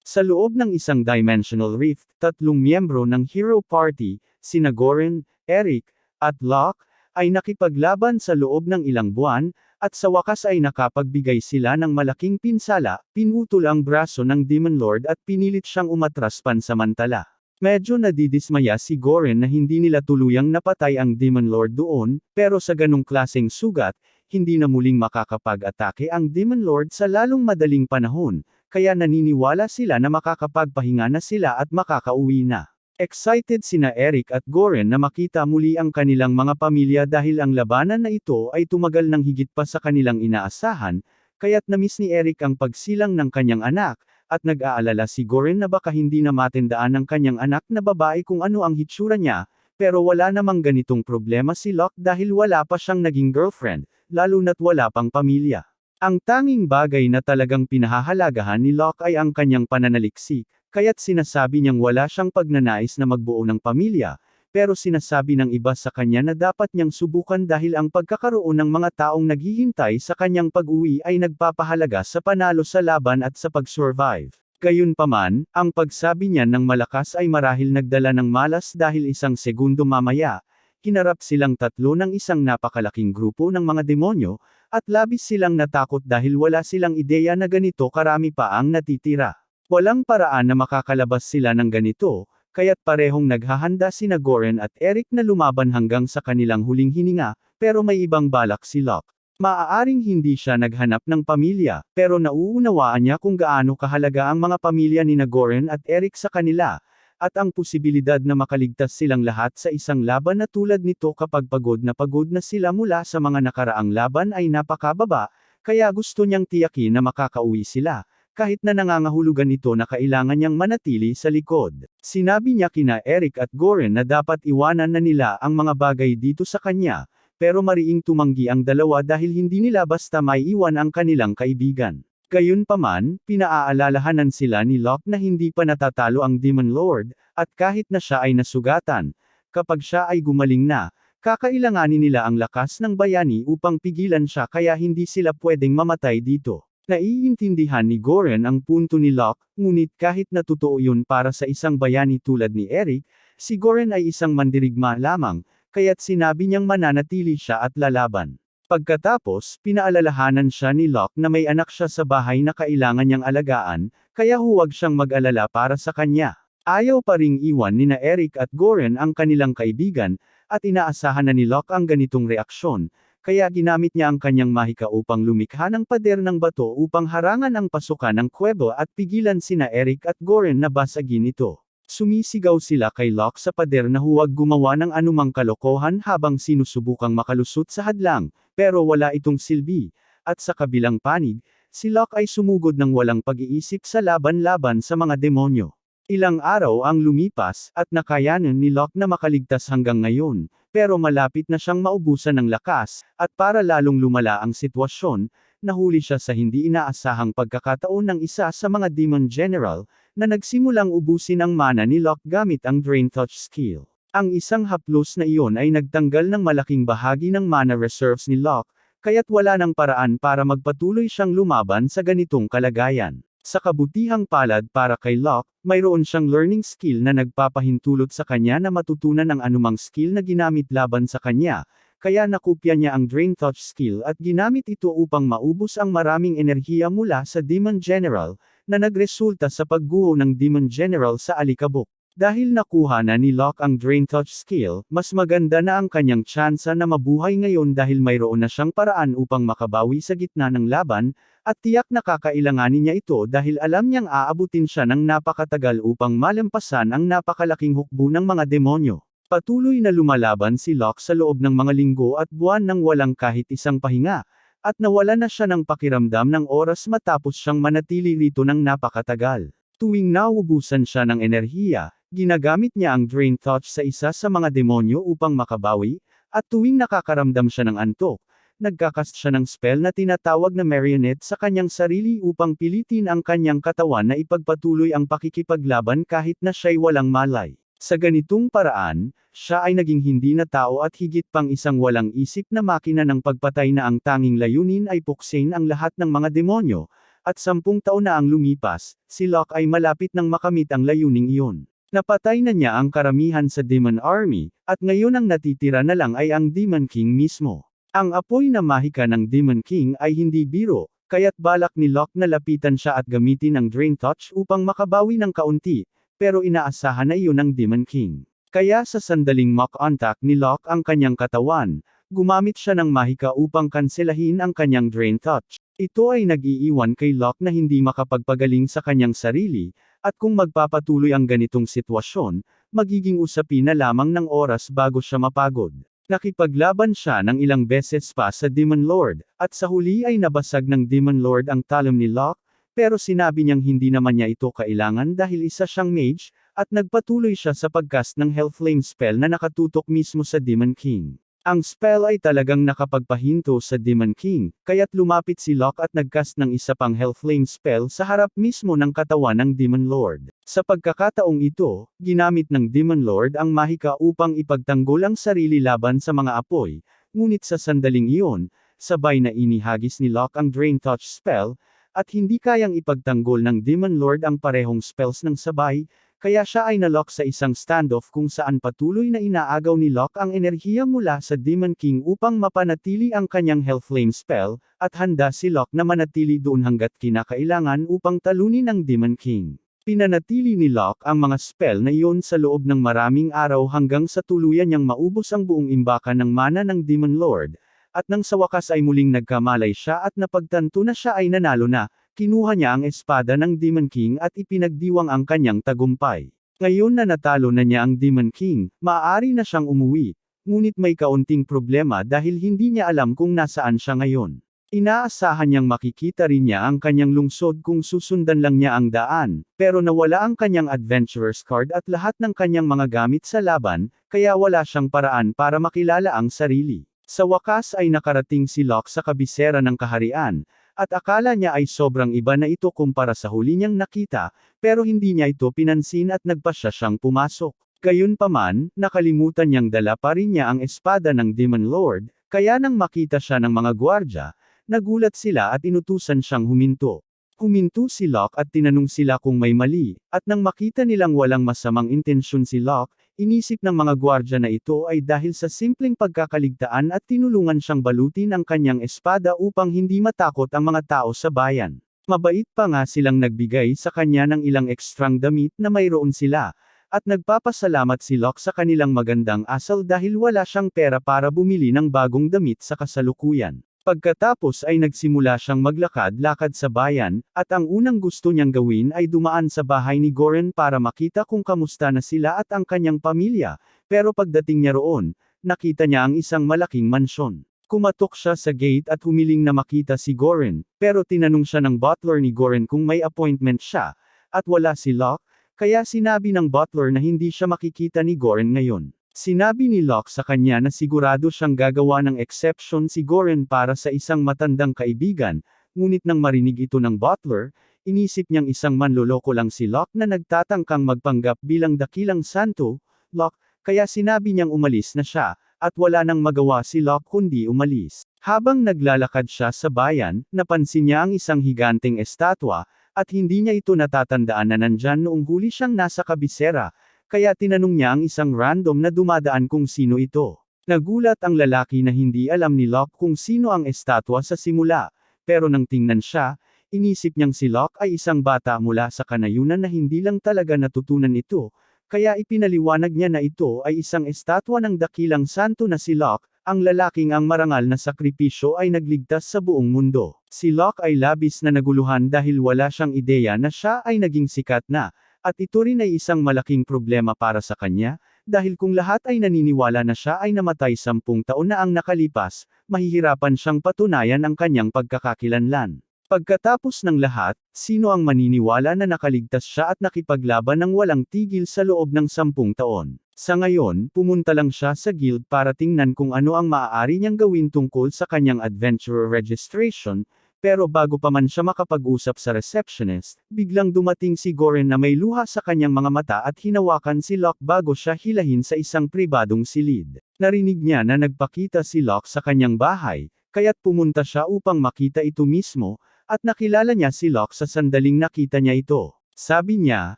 Sa loob ng isang dimensional rift, tatlong miyembro ng Hero Party, sina Goren, Eric, at Locke, ay nakipaglaban sa loob ng ilang buwan, at sa wakas ay nakapagbigay sila ng malaking pinsala, pinutol ang braso ng Demon Lord at pinilit siyang umatras pansamantala. Medyo nadidismaya si Goren na hindi nila tuluyang napatay ang Demon Lord doon, pero sa ganong klaseng sugat, hindi na muling makakapag-atake ang Demon Lord sa lalong madaling panahon, kaya naniniwala sila na makakapagpahinga na sila at makakauwi na. Excited sina Eric at Goren na makita muli ang kanilang mga pamilya dahil ang labanan na ito ay tumagal ng higit pa sa kanilang inaasahan, kaya't namiss ni Eric ang pagsilang ng kanyang anak, at nag-aalala si Goren na baka hindi na matandaan ng kanyang anak na babae kung ano ang hitsura niya, pero wala namang ganitong problema si Locke dahil wala pa siyang naging girlfriend, lalo na't wala pang pamilya. Ang tanging bagay na talagang pinahahalagahan ni Locke ay ang kanyang pananaliksik, kaya't sinasabi niyang wala siyang pagnanais na magbuo ng pamilya, pero sinasabi ng iba sa kanya na dapat niyang subukan dahil ang pagkakaroon ng mga taong naghihintay sa kanyang pag-uwi ay nagpapahalaga sa panalo sa laban at sa pag-survive. Gayunpaman, ang pagsabi niya ng malakas ay marahil nagdala ng malas dahil isang segundo mamaya, hinarap silang tatlo ng isang napakalaking grupo ng mga demonyo, at labis silang natakot dahil wala silang ideya na ganito karami pa ang natitira. Walang paraan na makakalabas sila ng ganito, kaya't parehong naghahanda sina Goren at Eric na lumaban hanggang sa kanilang huling hininga, pero may ibang balak si Locke. Maaaring hindi siya naghanap ng pamilya, pero nauunawaan niya kung gaano kahalaga ang mga pamilya ni Goren at Eric sa kanila, at ang posibilidad na makaligtas silang lahat sa isang laban na tulad nito kapag pagod na sila mula sa mga nakaraang laban ay napakababa, kaya gusto niyang tiyakin na makakauwi sila, kahit na nangangahulugan ito na kailangan niyang manatili sa likod. Sinabi niya kina Eric at Goren na dapat iwanan na nila ang mga bagay dito sa kanya, pero mariing tumanggi ang dalawa dahil hindi nila basta maiiwan ang kanilang kaibigan. Gayunpaman, pinaaalalahanan sila ni Locke na hindi pa natatalo ang Demon Lord, at kahit na siya ay nasugatan, kapag siya ay gumaling na, kakailanganin nila ang lakas ng bayani upang pigilan siya kaya hindi sila pwedeng mamatay dito. Naiintindihan ni Goren ang punto ni Locke, ngunit kahit na totoo yun para sa isang bayani tulad ni Eric, si Goren ay isang mandirigma lamang, kaya't sinabi niyang mananatili siya at lalaban. Pagkatapos, pinaalalahanan siya ni Locke na may anak siya sa bahay na kailangan niyang alagaan, kaya huwag siyang mag-alala para sa kanya. Ayaw pa ring iwan nina Eric at Goren ang kanilang kaibigan, at inaasahan na ni Locke ang ganitong reaksyon, kaya ginamit niya ang kanyang mahika upang lumikha ng pader ng bato upang harangan ang pasukan ng kuweba at pigilan sina Eric at Goren na basagin ito. Sumisigaw sila kay Locke sa pader na huwag gumawa ng anumang kalokohan habang sinusubukang makalusot sa hadlang, pero wala itong silbi, at sa kabilang panig, si Locke ay sumugod ng walang pag-iisip sa laban-laban sa mga demonyo. Ilang araw ang lumipas, at nakayanan ni Locke na makaligtas hanggang ngayon, pero malapit na siyang maubusan ng lakas, at para lalong lumala ang sitwasyon, nahuli siya sa hindi inaasahang pagkakataon ng isa sa mga Demon General, na nagsimulang ubusin ang mana ni Locke gamit ang Drain Touch skill. Ang isang haplos na iyon ay nagtanggal ng malaking bahagi ng mana reserves ni Locke, kaya't wala nang paraan para magpatuloy siyang lumaban sa ganitong kalagayan. Sa kabutihang palad para kay Locke, mayroon siyang learning skill na nagpapahintulot sa kanya na matutunan ang anumang skill na ginamit laban sa kanya, kaya nakopya niya ang Drain Touch skill at ginamit ito upang maubos ang maraming enerhiya mula sa Demon General, na nagresulta sa pagguho ng Demon General sa alikabok. Dahil nakuha na ni Locke ang Drain Touch skill, mas maganda na ang kanyang tsansa na mabuhay ngayon dahil mayroon na siyang paraan upang makabawi sa gitna ng laban, at tiyak na kakailanganin niya ito dahil alam niyang aabutin siya ng napakatagal upang malampasan ang napakalaking hukbo ng mga demonyo. Patuloy na lumalaban si Locke sa loob ng mga linggo at buwan nang walang kahit isang pahinga, at nawala na siya ng pakiramdam ng oras matapos siyang manatili rito ng napakatagal. Tuwing nauubusan siya ng enerhiya, ginagamit niya ang Drain Touch sa isa sa mga demonyo upang makabawi, at tuwing nakakaramdam siya ng antok, nagkakast siya ng spell na tinatawag na Marionette sa kanyang sarili upang pilitin ang kanyang katawan na ipagpatuloy ang pakikipaglaban kahit na siya'y walang malay. Sa ganitong paraan, siya ay naging hindi na tao at higit pang isang walang isip na makina ng pagpatay na ang tanging layunin ay puksain ang lahat ng mga demonyo, At 10 taon na ang lumipas, si Locke ay malapit nang makamit ang layuning iyon. Napatay na niya ang karamihan sa Demon Army, at ngayon ang natitira na lang ay ang Demon King mismo. Ang apoy na mahika ng Demon King ay hindi biro, kaya't balak ni Locke na lapitan siya at gamitin ang Drain Touch upang makabawi ng kaunti, pero inaasahan na iyon ng Demon King. Kaya sa sandaling mock contact ni Locke ang kanyang katawan, gumamit siya ng mahika upang kanselahin ang kanyang Drain Touch. Ito ay nag-iiwan kay Locke na hindi makapagpagaling sa kanyang sarili, at kung magpapatuloy ang ganitong sitwasyon, magiging usapin na lamang ng oras bago siya mapagod. Nakipaglaban siya ng ilang beses pa sa Demon Lord, at sa huli ay nabasag ng Demon Lord ang talon ni Locke, pero sinabi niyang hindi naman niya ito kailangan dahil isa siyang mage, at nagpatuloy siya sa pagcast ng Hellflame spell na nakatutok mismo sa Demon King. Ang spell ay talagang nakapagpahinto sa Demon King, kaya't lumapit si Locke at nagcast ng isa pang Hellflame spell sa harap mismo ng katawan ng Demon Lord. Sa pagkakataong ito, ginamit ng Demon Lord ang mahika upang ipagtanggol ang sarili laban sa mga apoy, ngunit sa sandaling iyon, sabay na inihagis ni Locke ang Drain Touch spell, at hindi kayang ipagtanggol ng Demon Lord ang parehong spells ng sabay, kaya siya ay nalock sa isang standoff kung saan patuloy na inaagaw ni Locke ang enerhiya mula sa Demon King upang mapanatili ang kanyang Hellflame spell, at handa si Locke na manatili doon hanggat kinakailangan upang talunin ang Demon King. Pinanatili ni Locke ang mga spell na iyon sa loob ng maraming araw hanggang sa tuluyan niyang maubos ang buong imbakan ng mana ng Demon Lord, at nang sa wakas ay muling nagkamalay siya at napagtanto na siya ay nanalo na, kinuha niya ang espada ng Demon King at ipinagdiwang ang kanyang tagumpay. Ngayon na natalo na niya ang Demon King, maaari na siyang umuwi, ngunit may kaunting problema dahil hindi niya alam kung nasaan siya ngayon. Inaasahan niyang makikita rin niya ang kanyang lungsod kung susundan lang niya ang daan, pero nawala ang kanyang adventurer's card at lahat ng kanyang mga gamit sa laban, kaya wala siyang paraan para makilala ang sarili. Sa wakas ay nakarating si Locke sa kabisera ng kaharian, at akala niya ay sobrang iba na ito kumpara sa huli niyang nakita, pero hindi niya ito pinansin at nagpasya siyang pumasok. Gayunpaman, nakalimutan niyang dala pa rin niya ang espada ng Demon Lord, kaya nang makita siya ng mga gwardya, nagulat sila at inutusan siyang huminto. Huminto si Locke at tinanong sila kung may mali, at nang makita nilang walang masamang intensyon si Locke, inisip ng mga gwardya na ito ay dahil sa simpleng pagkakaligtaan at tinulungan siyang balutin ang kanyang espada upang hindi matakot ang mga tao sa bayan. Mabait pa nga silang nagbigay sa kanya ng ilang ekstrang damit na mayroon sila, at nagpapasalamat si Locke sa kanilang magandang asal dahil wala siyang pera para bumili ng bagong damit sa kasalukuyan. Pagkatapos ay nagsimula siyang maglakad-lakad sa bayan, at ang unang gusto niyang gawin ay dumaan sa bahay ni Goren para makita kung kamusta na sila at ang kanyang pamilya, pero pagdating niya roon, nakita niya ang isang malaking mansyon. Kumatok siya sa gate at humiling na makita si Goren, pero tinanong siya ng butler ni Goren kung may appointment siya, at wala si Locke, kaya sinabi ng butler na hindi siya makikita ni Goren ngayon. Sinabi ni Locke sa kanya na sigurado siyang gagawa ng exception si Goren para sa isang matandang kaibigan, ngunit nang marinig ito ng butler, inisip niyang isang manloloko lang si Locke na nagtatangkang magpanggap bilang dakilang santo, Locke, kaya sinabi niyang umalis na siya, at wala nang magawa si Locke kundi umalis. Habang naglalakad siya sa bayan, napansin niya ang isang higanteng estatwa, at hindi niya ito natatandaan na nandyan noong huli siyang nasa kabisera, kaya tinanong niya ang isang random na dumadaan kung sino ito. Nagulat ang lalaki na hindi alam ni Locke kung sino ang estatwa sa simula, pero nang tingnan siya, inisip niyang si Locke ay isang bata mula sa kanayunan na hindi lang talaga natutunan ito, kaya ipinaliwanag niya na ito ay isang estatwa ng dakilang santo na si Locke, ang lalaking ang marangal na sakripisyo ay nagligtas sa buong mundo. Si Locke ay labis na naguluhan dahil wala siyang ideya na siya ay naging sikat na, at ito rin ay isang malaking problema para sa kanya, dahil kung lahat ay naniniwala na siya ay namatay 10 taon na ang nakalipas, mahihirapan siyang patunayan ang kanyang pagkakakilanlan. Pagkatapos ng lahat, sino ang maniniwala na nakaligtas siya at nakipaglaban ng walang tigil sa loob ng 10 taon? Sa ngayon, pumunta lang siya sa guild para tingnan kung ano ang maaari niyang gawin tungkol sa kanyang adventurer registration, pero bago pa man siya makapag-usap sa receptionist, biglang dumating si Goren na may luha sa kanyang mga mata at hinawakan si Locke bago siya hilahin sa isang pribadong silid. Narinig niya na nagpakita si Locke sa kanyang bahay, kaya't pumunta siya upang makita ito mismo, at nakilala niya si Locke sa sandaling nakita niya ito. Sabi niya,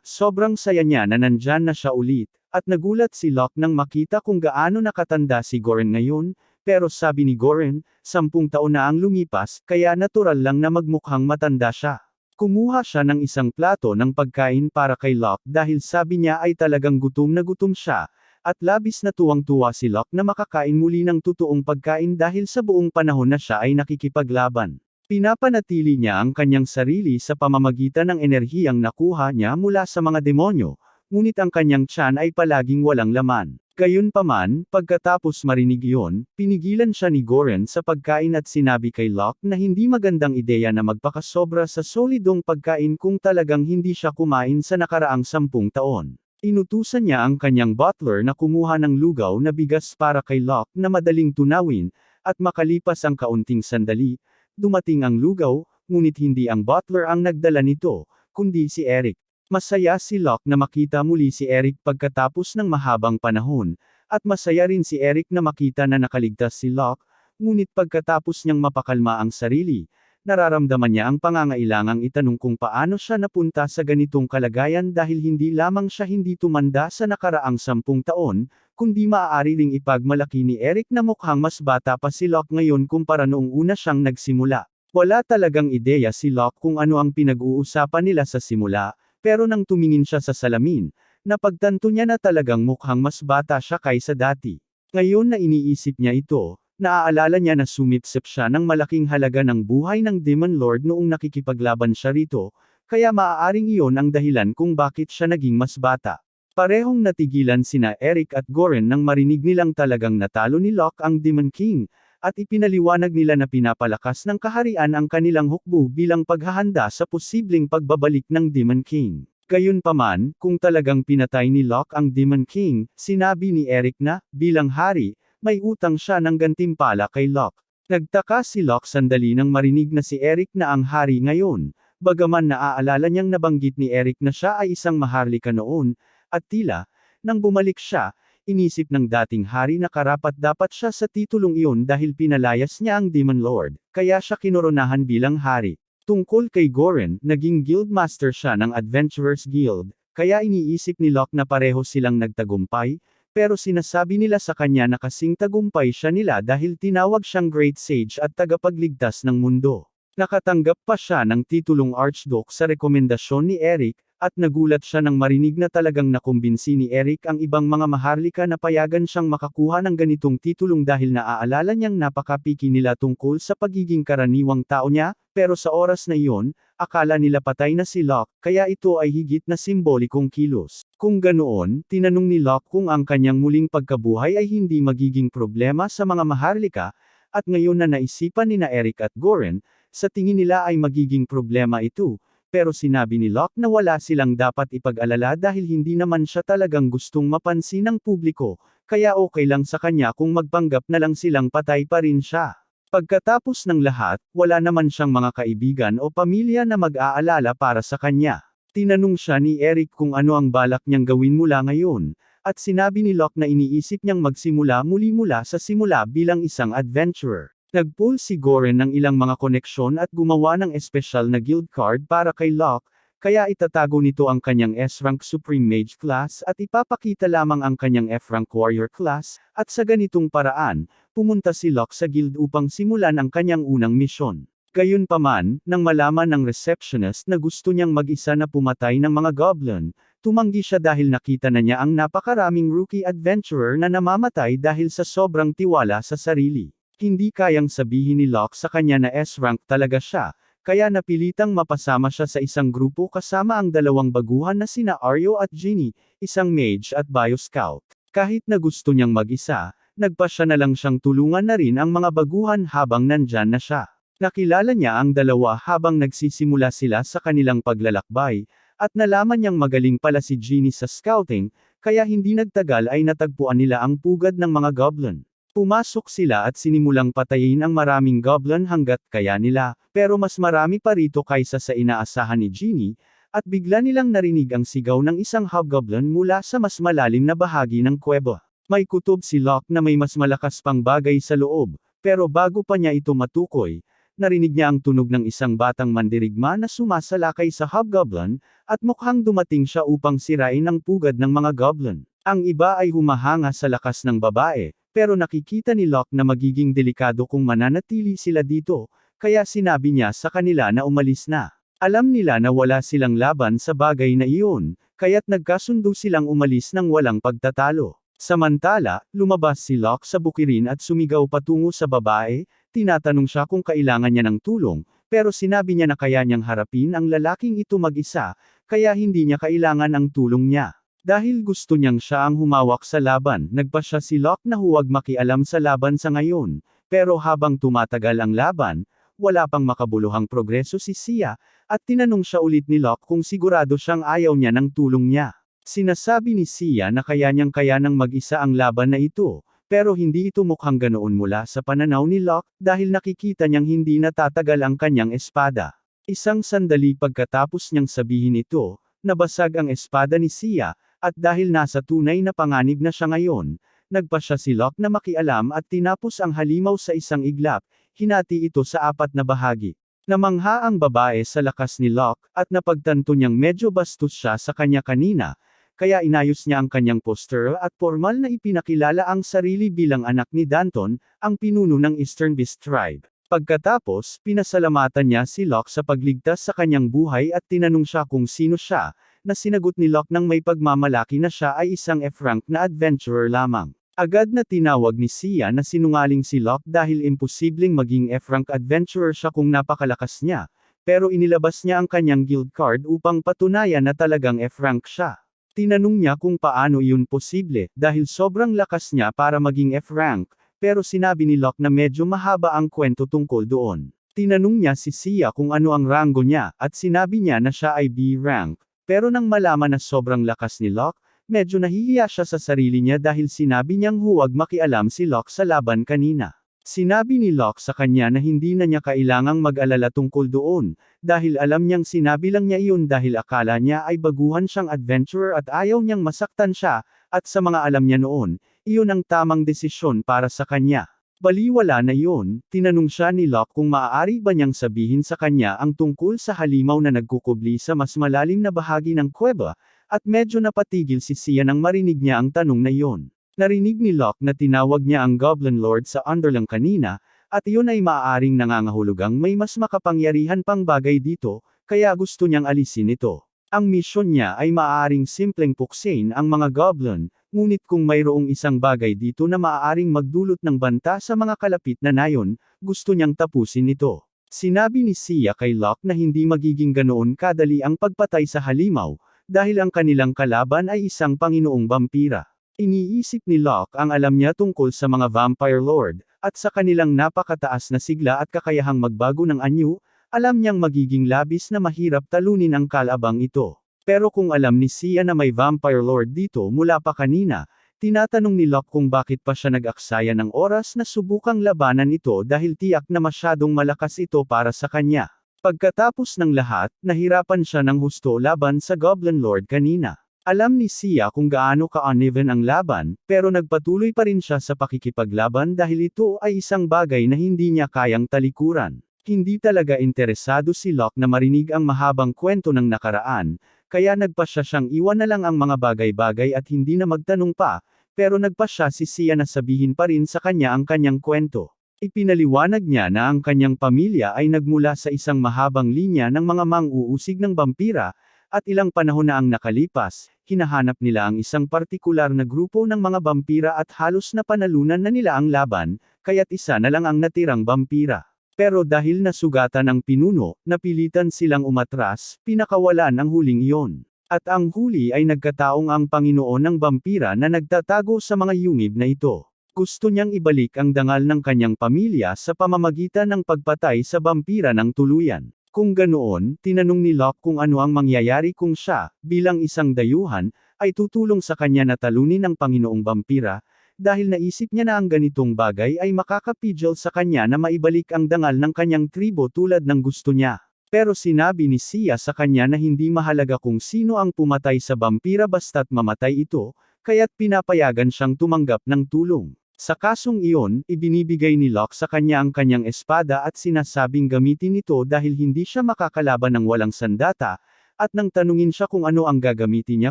sobrang saya niya na nandyan na siya ulit, at nagulat si Locke nang makita kung gaano nakatanda si Goren ngayon, pero sabi ni Goren, 10 taon na ang lumipas, kaya natural lang na magmukhang matanda siya. Kumuha siya ng isang plato ng pagkain para kay Locke dahil sabi niya ay talagang gutom na gutom siya, at labis na tuwang-tuwa si Locke na makakain muli ng totoong pagkain dahil sa buong panahon na siya ay nakikipaglaban. Pinapanatili niya ang kanyang sarili sa pamamagitan ng enerhiyang nakuha niya mula sa mga demonyo, ngunit ang kanyang tiyan ay palaging walang laman. Gayunpaman, pagkatapos marinig iyon, pinigilan siya ni Goren sa pagkain at sinabi kay Locke na hindi magandang ideya na magpakasobra sa solidong pagkain kung talagang hindi siya kumain sa nakaraang 10 taon. Inutusan niya ang kanyang butler na kumuha ng lugaw na bigas para kay Locke na madaling tunawin, at makalipas ang kaunting sandali, dumating ang lugaw, ngunit hindi ang butler ang nagdala nito, kundi si Eric. Masaya si Locke na makita muli si Eric pagkatapos ng mahabang panahon, at masaya rin si Eric na makita na nakaligtas si Locke, ngunit pagkatapos niyang mapakalma ang sarili, nararamdaman niya ang pangangailangang itanong kung paano siya napunta sa ganitong kalagayan dahil hindi lamang siya hindi tumanda sa nakaraang 10 taon, kundi maaari ring ipagmalaki ni Eric na mukhang mas bata pa si Locke ngayon kumpara noong una siyang nagsimula. Wala talagang ideya si Locke kung ano ang pinag-uusapan nila sa simula, pero nang tumingin siya sa salamin, napagtanto niya na talagang mukhang mas bata siya kaysa dati. Ngayon na iniisip niya ito, naaalala niya na sumipsip siya ng malaking halaga ng buhay ng Demon Lord noong nakikipaglaban siya rito, kaya maaaring iyon ang dahilan kung bakit siya naging mas bata. Parehong natigilan sina Eric at Goren nang marinig nilang talagang natalo ni Locke ang Demon King, at ipinaliwanag nila na pinapalakas ng kaharian ang kanilang hukbo bilang paghahanda sa posibleng pagbabalik ng Demon King. Gayunpaman, kung talagang pinatay ni Locke ang Demon King, sinabi ni Eric na, bilang hari, may utang siya ng gantimpala kay Locke. Nagtaka si Locke sandali nang marinig na si Eric na ang hari ngayon, bagaman naaalala niyang nabanggit ni Eric na siya ay isang maharlika noon, at tila, nang bumalik siya, inisip ng dating hari na karapat-dapat siya sa titulong iyon dahil pinalayas niya ang Demon Lord, kaya siya kinoronahan bilang hari. Tungkol kay Goren, naging guildmaster siya ng Adventurers Guild, kaya iniisip ni Locke na pareho silang nagtagumpay, pero sinasabi nila sa kanya na kasing tagumpay siya nila dahil tinawag siyang Great Sage at tagapagligtas ng mundo. Nakatanggap pa siya ng titulong Archduke sa rekomendasyon ni Eric, at nagulat siya nang marinig na talagang nakumbinsi ni Eric ang ibang mga maharlika na payagan siyang makakuha ng ganitong titulong dahil naaalala niyang napakapiki nila tungkol sa pagiging karaniwang tao niya, pero sa oras na iyon, akala nila patay na si Locke, kaya ito ay higit na simbolikong kilos. Kung ganoon, tinanong ni Locke kung ang kanyang muling pagkabuhay ay hindi magiging problema sa mga maharlika, at ngayon na naisipan ni Eric at Goren, sa tingin nila ay magiging problema ito. Pero sinabi ni Locke na wala silang dapat ipag-alala dahil hindi naman siya talagang gustong mapansin ng publiko, kaya okay lang sa kanya kung magpanggap na lang silang patay pa rin siya. Pagkatapos ng lahat, wala naman siyang mga kaibigan o pamilya na mag-aalala para sa kanya. Tinanong siya ni Eric kung ano ang balak niyang gawin mula ngayon, at sinabi ni Locke na iniisip niyang magsimula muli mula sa simula bilang isang adventurer. Nagpull si Goren ng ilang mga koneksyon at gumawa ng espesyal na guild card para kay Locke, kaya itatago nito ang kanyang S-rank Supreme Mage class at ipapakita lamang ang kanyang F-rank Warrior class, at sa ganitong paraan, pumunta si Locke sa guild upang simulan ang kanyang unang misyon. Gayunpaman, nang malaman ng receptionist na gusto niyang mag-isa na pumatay ng mga goblin, tumanggi siya dahil nakita na niya ang napakaraming rookie adventurer na namamatay dahil sa sobrang tiwala sa sarili. Hindi kayang sabihin ni Locke sa kanya na S-rank talaga siya, kaya napilitang mapasama siya sa isang grupo kasama ang dalawang baguhan na sina Aryo at Ginny, isang mage at bio scout. Kahit na gusto niyang mag-isa, nagpasya na lang siyang tulungan na rin ang mga baguhan habang nandyan na siya. Nakilala niya ang dalawa habang nagsisimula sila sa kanilang paglalakbay, at nalaman niyang magaling pala si Ginny sa scouting, kaya hindi nagtagal ay natagpuan nila ang pugad ng mga goblin. Pumasok sila at sinimulang patayin ang maraming goblin hanggat kaya nila, pero mas marami pa rito kaysa sa inaasahan ni Ginny, at bigla nilang narinig ang sigaw ng isang hobgoblin mula sa mas malalim na bahagi ng kuweba. May kutob si Locke na may mas malakas pang bagay sa loob, pero bago pa niya ito matukoy, narinig niya ang tunog ng isang batang mandirigma na sumasalakay sa hobgoblin, at mukhang dumating siya upang sirain ang pugad ng mga goblin. Ang iba ay humahanga sa lakas ng babae, pero nakikita ni Locke na magiging delikado kung mananatili sila dito, kaya sinabi niya sa kanila na umalis na. Alam nila na wala silang laban sa bagay na iyon, kaya't nagkasundo silang umalis ng walang pagtatalo. Samantala, lumabas si Locke sa bukirin at sumigaw patungo sa babae, tinatanong siya kung kailangan niya ng tulong, pero sinabi niya na kaya niyang harapin ang lalaking ito mag-isa, kaya hindi niya kailangan ang tulong niya. Dahil gusto niyang siya ang humawak sa laban, nagpasya si Locke na huwag makialam sa laban sa ngayon, pero habang tumatagal ang laban, wala pang makabuluhang progreso si Sia, at tinanong siya ulit ni Locke kung sigurado siyang ayaw niya ng tulong niya. Sinasabi ni Sia na kaya nang mag-isa ang laban na ito, pero hindi ito mukhang ganoon mula sa pananaw ni Locke, dahil nakikita niyang hindi natatagal ang kanyang espada. Isang sandali pagkatapos niyang sabihin ito, nabasag ang espada ni Sia, at dahil nasa tunay na panganib na siya ngayon, nagpasya si Locke na makialam at tinapos ang halimaw sa isang iglap, hinati ito sa 4 na bahagi. Namangha ang babae sa lakas ni Locke, at napagtanto niyang medyo bastos siya sa kanya kanina, kaya inayos niya ang kanyang poster at formal na ipinakilala ang sarili bilang anak ni Danton, ang pinuno ng Eastern Beast Tribe. Pagkatapos, pinasalamatan niya si Locke sa pagligtas sa kanyang buhay at tinanong siya kung sino siya, na sinagot ni Locke nang may pagmamalaki na siya ay isang F-rank na adventurer lamang. Agad na tinawag ni Sia na sinungaling si Locke dahil imposibleng maging F-rank adventurer siya kung napakalakas niya, pero inilabas niya ang kanyang guild card upang patunayan na talagang F-rank siya. Tinanong niya kung paano iyon posible, dahil sobrang lakas niya para maging F-rank, pero sinabi ni Locke na medyo mahaba ang kwento tungkol doon. Tinanong niya si Sia kung ano ang ranggo niya, at sinabi niya na siya ay B-rank, pero nang malaman na sobrang lakas ni Locke, medyo nahihiya siya sa sarili niya dahil sinabi niyang huwag makialam si Locke sa laban kanina. Sinabi ni Locke sa kanya na hindi na niya kailangang mag-alala tungkol doon, dahil alam niyang sinabi lang niya iyon dahil akala niya ay baguhan siyang adventurer at ayaw niyang masaktan siya, at sa mga alam niya noon, iyon ang tamang desisyon para sa kanya. Baliwala na iyon, tinanong siya ni Locke kung maaari ba niyang sabihin sa kanya ang tungkol sa halimaw na nagkukubli sa mas malalim na bahagi ng kuweba, at medyo napatigil si Sia nang marinig niya ang tanong na iyon. Narinig ni Locke na tinawag niya ang Goblin Lord sa Underlang kanina, at iyon ay maaaring nangangahulugang may mas makapangyarihan pang bagay dito, kaya gusto niyang alisin ito. Ang misyon niya ay maaaring simpleng puksain ang mga goblin, ngunit kung mayroong isang bagay dito na maaaring magdulot ng banta sa mga kalapit na nayon, gusto niyang tapusin ito. Sinabi ni Sia kay Locke na hindi magiging ganoon kadali ang pagpatay sa halimaw, dahil ang kanilang kalaban ay isang Panginoong Vampira. Iniisip ni Locke ang alam niya tungkol sa mga Vampire Lord, at sa kanilang napakataas na sigla at kakayahang magbago ng anyo, alam niyang magiging labis na mahirap talunin ang kalabang ito. Pero kung alam ni Sia na may Vampire Lord dito mula pa kanina, tinatanong ni Locke kung bakit pa siya nag-aksaya ng oras na subukang labanan ito dahil tiyak na masyadong malakas ito para sa kanya. Pagkatapos ng lahat, nahirapan siya ng husto laban sa Goblin Lord kanina. Alam ni Sia kung gaano ka-uneven ang laban, pero nagpatuloy pa rin siya sa pakikipaglaban dahil ito ay isang bagay na hindi niya kayang talikuran. Hindi talaga interesado si Locke na marinig ang mahabang kwento ng nakaraan, kaya nagpasya siyang iwan na lang ang mga bagay-bagay at hindi na magtanong pa, pero nagpasya si Sia na sabihin pa rin sa kanya ang kanyang kwento. Ipinaliwanag niya na ang kanyang pamilya ay nagmula sa isang mahabang linya ng mga mang-uusig ng vampira, at ilang panahon na ang nakalipas, hinahanap nila ang isang partikular na grupo ng mga vampira at halos napanalunan na nila ang laban, kaya't isa na lang ang natirang vampira. Pero dahil nasugatan ng pinuno, napilitan silang umatras, pinakawalan ang huling iyon. At ang huli ay nagkataong ang Panginoon ng vampira na nagtatago sa mga yungib na ito. Gusto niyang ibalik ang dangal ng kanyang pamilya sa pamamagitan ng pagpatay sa vampira ng tuluyan. Kung ganoon, tinanong ni Locke kung ano ang mangyayari kung siya, bilang isang dayuhan, ay tutulong sa kanya na talunin ang Panginoong Vampira, dahil naisip niya na ang ganitong bagay ay makakapigil sa kanya na maibalik ang dangal ng kanyang tribo tulad ng gusto niya. Pero sinabi ni Sia sa kanya na hindi mahalaga kung sino ang pumatay sa vampira basta't mamatay ito, kaya't pinapayagan siyang tumanggap ng tulong. Sa kasong iyon, ibinibigay ni Locke sa kanya ang kanyang espada at sinasabing gamitin ito dahil hindi siya makakalaban ng walang sandata, at nang tanungin siya kung ano ang gagamitin niya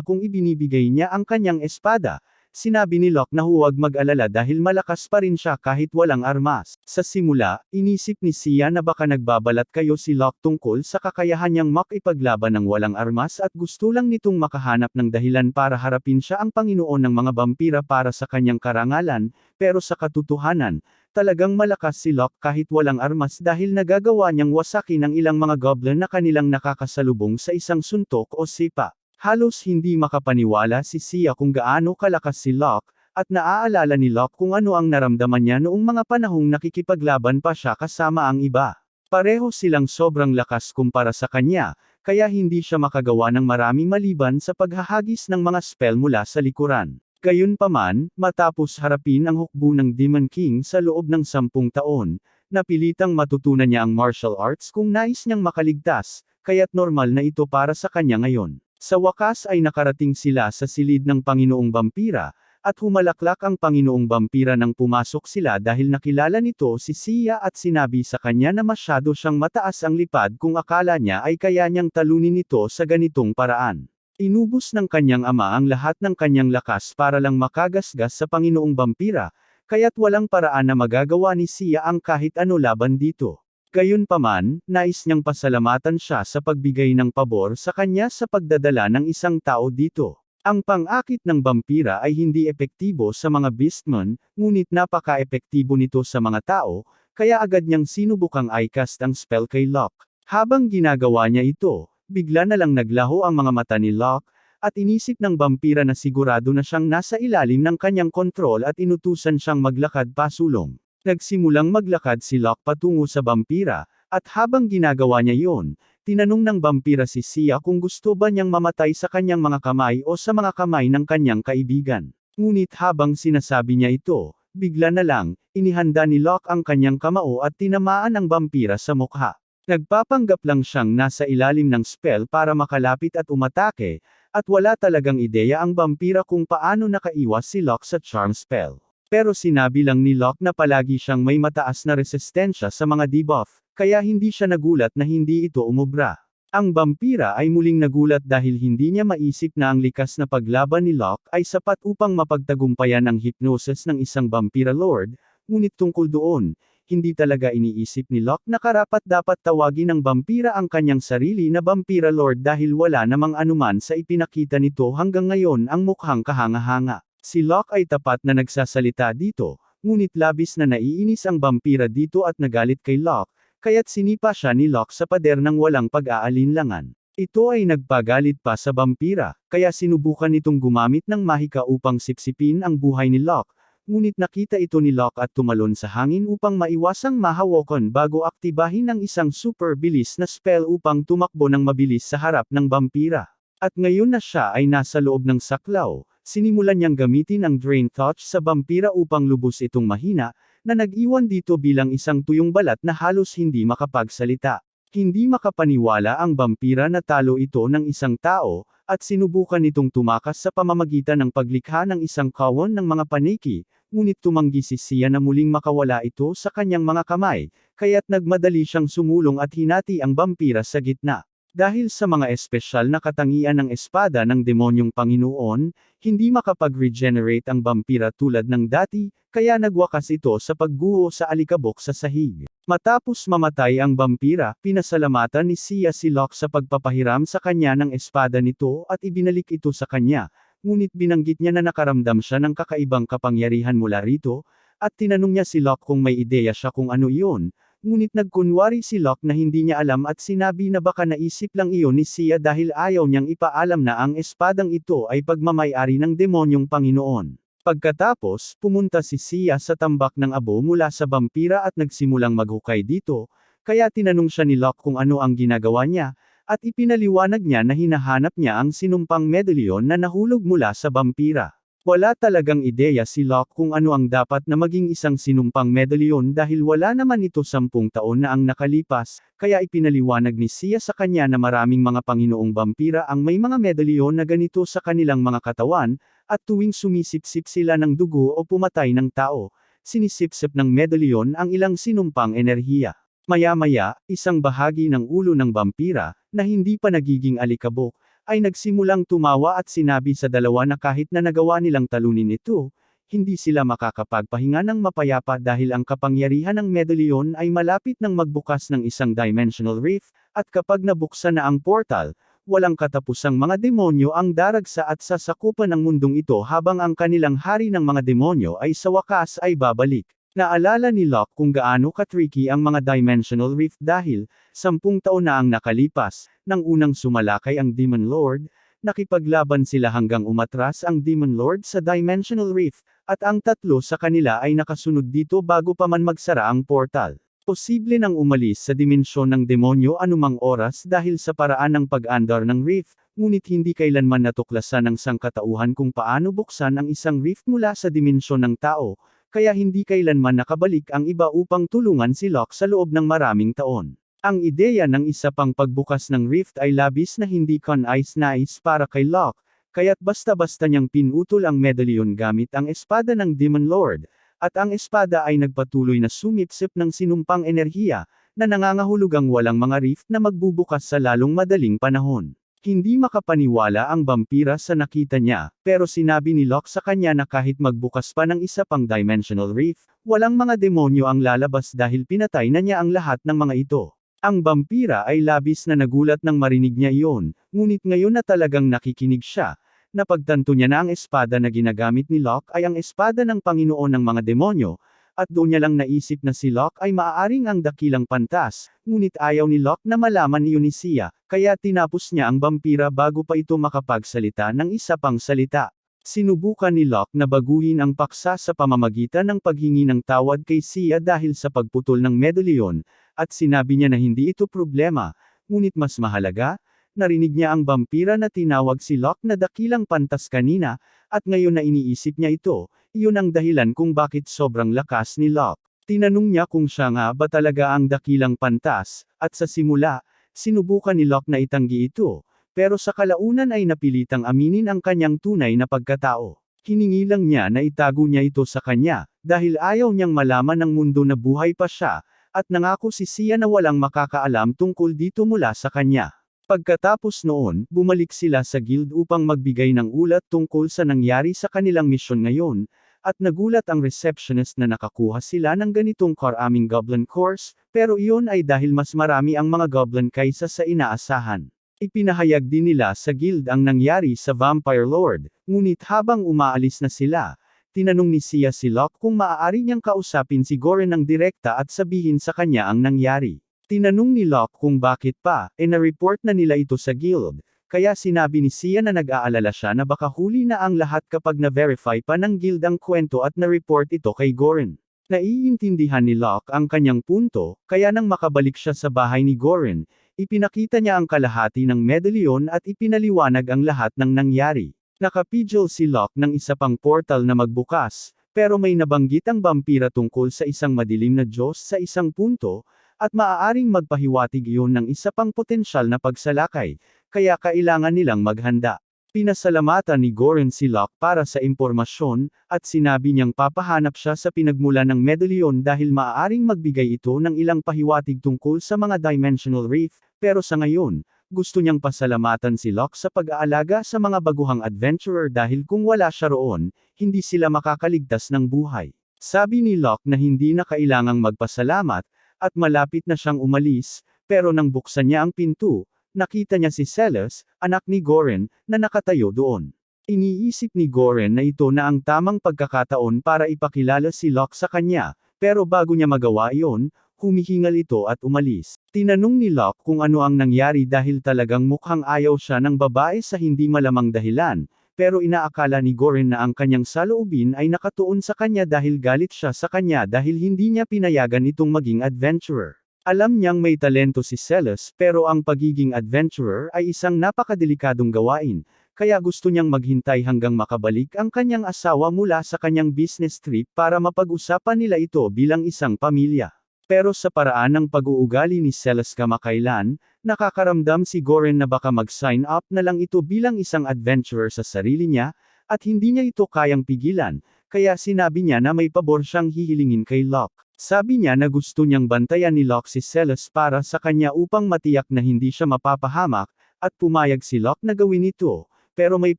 kung ibinibigay niya ang kanyang espada, sinabi ni Locke na huwag mag-alala dahil malakas pa rin siya kahit walang armas. Sa simula, inisip ni Sia na baka nagbabalat kayo si Locke tungkol sa kakayahan niyang makipaglaban ng walang armas at gusto lang nitong makahanap ng dahilan para harapin siya ang Panginoon ng mga vampira para sa kanyang karangalan, pero sa katotohanan, talagang malakas si Locke kahit walang armas dahil nagagawa niyang wasakin ang ilang mga goblin na kanilang nakakasalubong sa isang suntok o sipa. Halos hindi makapaniwala si Sia kung gaano kalakas si Locke, at naaalala ni Locke kung ano ang naramdaman niya noong mga panahong nakikipaglaban pa siya kasama ang iba. Pareho silang sobrang lakas kumpara sa kanya, kaya hindi siya makagawa ng marami maliban sa paghahagis ng mga spell mula sa likuran. Gayunpaman, matapos harapin ang hukbo ng Demon King sa loob ng 10 taon, napilitang matutunan niya ang martial arts kung nais niyang makaligtas, kaya't normal na ito para sa kanya ngayon. Sa wakas ay nakarating sila sa silid ng Panginoong Vampira, at humalaklak ang Panginoong Vampira nang pumasok sila dahil nakilala nito si Sia at sinabi sa kanya na masyado siyang mataas ang lipad kung akala niya ay kaya niyang talunin ito sa ganitong paraan. Inubos ng kanyang ama ang lahat ng kanyang lakas para lang makagasgas sa Panginoong Vampira, kaya't walang paraan na magagawa ni Sia ang kahit ano laban dito. Gayunpaman, nais niyang pasalamatan siya sa pagbigay ng pabor sa kanya sa pagdadala ng isang tao dito. Ang pang-akit ng vampira ay hindi epektibo sa mga beastmen, ngunit napaka-epektibo nito sa mga tao, kaya agad niyang sinubukang i-cast ang spell kay Locke. Habang ginagawa niya ito, bigla na lang naglaho ang mga mata ni Locke, at inisip ng vampira na sigurado na siyang nasa ilalim ng kanyang kontrol at inutusan siyang maglakad pasulong. Nagsimulang maglakad si Locke patungo sa vampira, at habang ginagawa niya yon, tinanong ng vampira si Sia kung gusto ba niyang mamatay sa kanyang mga kamay o sa mga kamay ng kanyang kaibigan. Ngunit habang sinasabi niya ito, bigla na lang, inihanda ni Locke ang kanyang kamao at tinamaan ang vampira sa mukha. Nagpapanggap lang siyang nasa ilalim ng spell para makalapit at umatake, at wala talagang ideya ang vampira kung paano nakaiwas si Locke sa charm spell. Pero sinabi lang ni Locke na palagi siyang may mataas na resistensya sa mga debuff, kaya hindi siya nagulat na hindi ito umubra. Ang vampira ay muling nagulat dahil hindi niya maisip na ang likas na paglaban ni Locke ay sapat upang mapagtagumpayan ang hypnosis ng isang vampira lord, ngunit tungkol doon, hindi talaga iniisip ni Locke na karapat-dapat tawagin ng vampira ang kanyang sarili na vampira lord dahil wala namang anuman sa ipinakita nito hanggang ngayon ang mukhang kahanga-hanga. Si Locke ay tapat na nagsasalita dito, ngunit labis na naiinis ang vampira dito at nagalit kay Locke, kaya't sinipa siya ni Locke sa pader ng walang pag-aalinlangan. Ito ay nagpagalit pa sa vampira, kaya sinubukan nitong gumamit ng mahika upang sipsipin ang buhay ni Locke, ngunit nakita ito ni Locke at tumalon sa hangin upang maiwasang mahawakan bago aktibahin ang isang super bilis na spell upang tumakbo ng mabilis sa harap ng vampira. At ngayon na siya ay nasa loob ng saklaw, sinimulan niyang gamitin ang Drain Touch sa vampira upang lubos itong mahina, na nag-iwan dito bilang isang tuyong balat na halos hindi makapagsalita. Hindi makapaniwala ang vampira na talo ito ng isang tao, at sinubukan nitong tumakas sa pamamagitan ng paglikha ng isang kawon ng mga paniki, ngunit tumanggi si Sia na muling makawala ito sa kanyang mga kamay, kaya't nagmadali siyang sumulong at hinati ang vampira sa gitna. Dahil sa mga espesyal na katangian ng espada ng demonyong Panginoon, hindi makapag-regenerate ang vampira tulad ng dati, kaya nagwakas ito sa pagguho sa alikabok sa sahig. Matapos mamatay ang vampira, pinasalamatan ni Sia si Locke sa pagpapahiram sa kanya ng espada nito at ibinalik ito sa kanya, ngunit binanggit niya na nakaramdam siya ng kakaibang kapangyarihan mula rito, at tinanong niya si Locke kung may ideya siya kung ano iyon. Ngunit nagkunwari si Locke na hindi niya alam at sinabi na baka naisip lang iyon ni Sia dahil ayaw niyang ipaalam na ang espadang ito ay pagmamay-ari ng demonyong Panginoon. Pagkatapos, pumunta si Sia sa tambak ng abo mula sa vampira at nagsimulang maghukay dito, kaya tinanong siya ni Locke kung ano ang ginagawa niya, at ipinaliwanag niya na hinahanap niya ang sinumpang medalyon na nahulog mula sa vampira. Wala talagang ideya si Locke kung ano ang dapat na maging isang sinumpang medalyon dahil wala naman ito 10 taon na ang nakalipas, kaya ipinaliwanag ni Sia sa kanya na maraming mga panginoong vampira ang may mga medalyon na ganito sa kanilang mga katawan, at tuwing sumisipsip sila ng dugo o pumatay ng tao, sinisipsip ng medalyon ang ilang sinumpang enerhiya. Maya-maya, isang bahagi ng ulo ng vampira, na hindi pa nagiging alikabok, ay nagsimulang tumawa at sinabi sa dalawa na kahit na nagawa nilang talunin ito, hindi sila makakapagpahinga ng mapayapa dahil ang kapangyarihan ng medalyon ay malapit ng magbukas ng isang dimensional rift, at kapag nabuksan na ang portal, walang katapusang mga demonyo ang daragsa at sasakupan ng mundong ito habang ang kanilang hari ng mga demonyo ay sa wakas ay babalik. Naalala ni Locke kung gaano ka-tricky ang mga dimensional rift dahil, 10 taon na ang nakalipas, nang unang sumalakay ang Demon Lord, nakipaglaban sila hanggang umatras ang Demon Lord sa dimensional rift, at ang 3 sa kanila ay nakasunod dito bago pa man magsara ang portal. Posible nang umalis sa dimensyon ng demonyo anumang oras dahil sa paraan ng pag-andar ng rift, ngunit hindi kailanman natuklasan ng sangkatauhan kung paano buksan ang isang rift mula sa dimensyon ng tao, kaya hindi kailanman nakabalik ang iba upang tulungan si Locke sa loob ng maraming taon. Ang ideya ng isa pang pagbukas ng rift ay labis na hindi kanais-nais para kay Locke, kaya't basta-basta niyang pinutol ang medalyon gamit ang espada ng Demon Lord, at ang espada ay nagpatuloy na sumipsip ng sinumpang enerhiya, na nangangahulugang walang mga rift na magbubukas sa lalong madaling panahon. Hindi makapaniwala ang vampira sa nakita niya, pero sinabi ni Locke sa kanya na kahit magbukas pa ng isa pang dimensional rift, walang mga demonyo ang lalabas dahil pinatay na niya ang lahat ng mga ito. Ang vampira ay labis na nagulat nang marinig niya iyon, ngunit ngayon na talagang nakikinig siya, napagtanto niya na ang espada na ginagamit ni Locke ay ang espada ng Panginoon ng mga demonyo, at doon niya lang naisip na si Locke ay maaaring ang dakilang pantas, ngunit ayaw ni Locke na malaman iyon ni Sia, kaya tinapos niya ang vampira bago pa ito makapagsalita ng isa pang salita. Sinubukan ni Locke na baguhin ang paksa sa pamamagitan ng paghingi ng tawad kay Sia dahil sa pagputol ng medalyon, at sinabi niya na hindi ito problema, ngunit mas mahalaga, narinig niya ang vampira na tinawag si Locke na dakilang pantas kanina, at ngayon na iniisip niya ito, iyon ang dahilan kung bakit sobrang lakas ni Locke. Tinanong niya kung siya nga ba talaga ang dakilang pantas, at sa simula, sinubukan ni Locke na itanggi ito, pero sa kalaunan ay napilitang aminin ang kanyang tunay na pagkatao. Hiningi lang niya na itago niya ito sa kanya, dahil ayaw niyang malaman ng mundo na buhay pa siya, at nangako si Sia na walang makakaalam tungkol dito mula sa kanya. Pagkatapos noon, bumalik sila sa guild upang magbigay ng ulat tungkol sa nangyari sa kanilang misyon ngayon, at nagulat ang receptionist na nakakuha sila ng ganitong karaming goblin course, pero iyon ay dahil mas marami ang mga goblin kaysa sa inaasahan. Ipinahayag din nila sa guild ang nangyari sa Vampire Lord, ngunit habang umaalis na sila, tinanong ni Sia si Locke kung maaari niyang kausapin si Goren ng direkta at sabihin sa kanya ang nangyari. Tinanong ni Locke kung bakit pa, na-report na nila ito sa guild, kaya sinabi ni Sia na nag-aalala siya na baka huli na ang lahat kapag na-verify pa ng guild ang kwento at na-report ito kay Goren. Naiintindihan ni Locke ang kanyang punto, kaya nang makabalik siya sa bahay ni Goren, ipinakita niya ang kalahati ng medalyon at ipinaliwanag ang lahat ng nangyari. Nakapidyo si Locke ng isa pang portal na magbukas, pero may nabanggit ang vampira tungkol sa isang madilim na Diyos sa isang punto, at maaaring magpahiwatig iyon ng isa pang potensyal na pagsalakay, kaya kailangan nilang maghanda. Pinasalamatan ni Goren si Locke para sa impormasyon, at sinabi niyang papahanap siya sa pinagmula ng medalyon dahil maaaring magbigay ito ng ilang pahiwatig tungkol sa mga dimensional rift, pero sa ngayon, gusto niyang pasalamatan si Locke sa pag-aalaga sa mga baguhang adventurer dahil kung wala siya roon, hindi sila makakaligtas ng buhay. Sabi ni Locke na hindi na kailangang magpasalamat, at malapit na siyang umalis, pero nang buksan niya ang pinto, nakita niya si Celes, anak ni Goren, na nakatayo doon. Iniisip ni Goren na ito na ang tamang pagkakataon para ipakilala si Locke sa kanya, pero bago niya magawa iyon, humihingal ito at umalis. Tinanong ni Locke kung ano ang nangyari dahil talagang mukhang ayaw siya ng babae sa hindi malamang dahilan, pero inaakala ni Goren na ang kanyang saloobin ay nakatuon sa kanya dahil galit siya sa kanya dahil hindi niya pinayagan itong maging adventurer. Alam niyang may talento si Celes pero ang pagiging adventurer ay isang napakadelikadong gawain, kaya gusto niyang maghintay hanggang makabalik ang kanyang asawa mula sa kanyang business trip para mapag-usapan nila ito bilang isang pamilya. Pero sa paraan ng pag-uugali ni Celes kamakailan, nakakaramdam si Goren na baka mag-sign up na lang ito bilang isang adventurer sa sarili niya, at hindi niya ito kayang pigilan, kaya sinabi niya na may pabor siyang hihilingin kay Locke. Sabi niya na gusto niyang bantayan ni Locke si Celes para sa kanya upang matiyak na hindi siya mapapahamak, at pumayag si Locke na gawin ito, pero may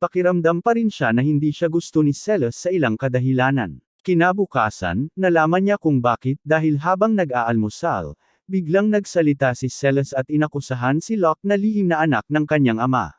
pakiramdam pa rin siya na hindi siya gusto ni Celes sa ilang kadahilanan. Kinabukasan, nalaman niya kung bakit dahil habang nag-aalmusal, biglang nagsalita si Celes at inakusahan si Locke na lihim na anak ng kanyang ama.